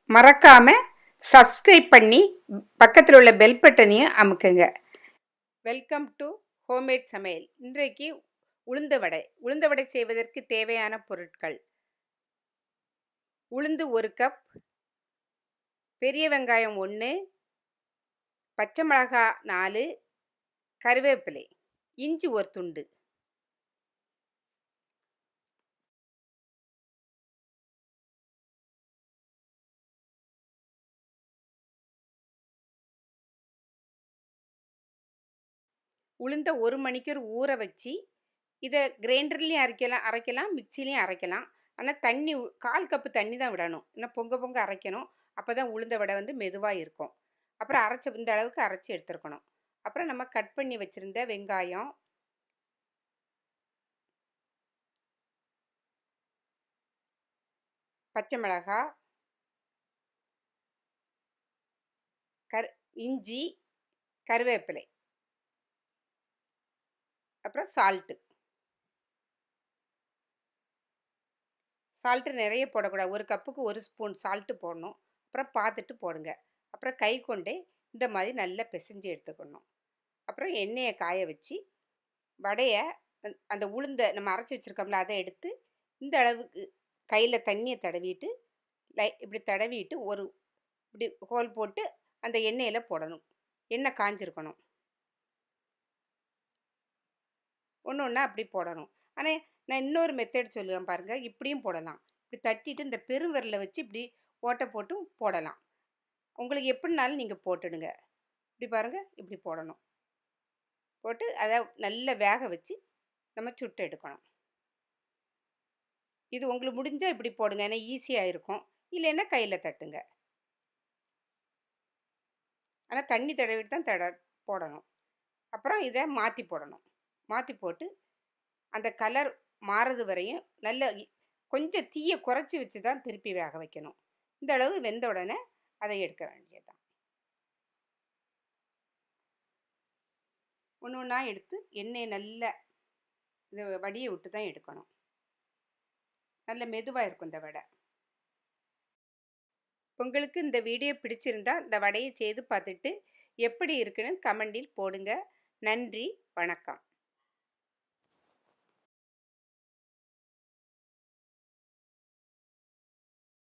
மறக்காம சப்ஸ்கிரைப் பண்ணி பக்கத்தில் உள்ள பெல் பட்டனையும் அமுக்குங்க. வெல்கம் டு ஹோம்மேட் சமையல். இன்றைக்கு உளுந்த வடை செய்வதற்கு தேவையான பொருட்கள்: உளுந்து 1 கப், பெரிய வெங்காயம் 1, பச்சை மிளகாய் 4, கருவேப்பிலை, இஞ்சி 1 துண்டு. உளுந்த 1 மணிக்கூர் ஊற வச்சு இதை கிரைண்டர்லேயும் அரைக்கலாம், மிக்சிலையும் அரைக்கலாம். ஆனால் தண்ணி 1/4 கப்பு தண்ணி தான் விடணும். இன்னும் பொங்க அரைக்கணும். அப்போ தான் உளுந்த வடை மெதுவாக இருக்கும். அப்புறம் இந்த அளவுக்கு அரைச்சி எடுத்துருக்கணும். அப்புறம் நம்ம கட் பண்ணி வச்சுருந்த வெங்காயம், பச்சை மிளகாய், இஞ்சி, கருவேப்பிலை, அப்புறம் சால்ட்டு நிறைய போடக்கூடாது. 1 கப்புக்கு 1 ஸ்பூன் சால்ட்டு போடணும். அப்புறம் பார்த்துட்டு போடுங்க. அப்புறம் கை கொண்டே இந்த மாதிரி நல்லா பிசைஞ்சு எடுத்துக்கணும். அப்புறம் எண்ணெயை காய வச்சு வடையை அந்த உளுந்தை நம்ம அரைச்சி வச்சுருக்கோம்ல அதை எடுத்து இந்த அளவுக்கு கையில் தண்ணியை தடவிட்டு இப்படி தடவிட்டு இப்படி ஹோல் போட்டு அந்த எண்ணெயில் போடணும். எண்ணெய் காஞ்சிருக்கணும். ஒன்று ஒன்றா அப்படி போடணும். ஆனால் நான் இன்னொரு மெத்தட் சொல்லுவேன் பாருங்கள். இப்படியும் போடலாம். இப்படி தட்டிட்டு இந்த பெருவிரலை வச்சு இப்படி ஓட்டை போட்டும் போடலாம். உங்களுக்கு எப்படினாலும் நீங்கள் போட்டுடுங்க. இப்படி பாருங்கள், இப்படி போடணும். போட்டு அதை நல்லா வேக வச்சு நம்ம சுட்டு எடுக்கணும். இது உங்களுக்கு முடிஞ்சால் இப்படி போடுங்க, ஏன்னா ஈஸியாக இருக்கும். இல்லைன்னா கையில் தட்டுங்க. ஆனால் தண்ணி தடவிட்டு தான் போடணும். அப்புறம் இதை மாற்றி போடணும். மாற்றி போட்டு அந்த கலர் மாறுறது வரையும் நல்ல கொஞ்சம் தீயை குறைச்சி வச்சு தான் திருப்பி வேக வைக்கணும். இந்த அளவு வெந்த உடனே அதை எடுக்க வேண்டியதுதான். ஒன்று ஒன்றா எடுத்து எண்ணெயை நல்ல இதை வடியை விட்டு தான் எடுக்கணும். நல்ல மெதுவாக இருக்கும் இந்த வடை. உங்களுக்கு இந்த வீடியோ பிடிச்சிருந்தா இந்த வடையை செய்து பார்த்துட்டு எப்படி இருக்குன்னு கமெண்டில் போடுங்க. நன்றி, வணக்கம்.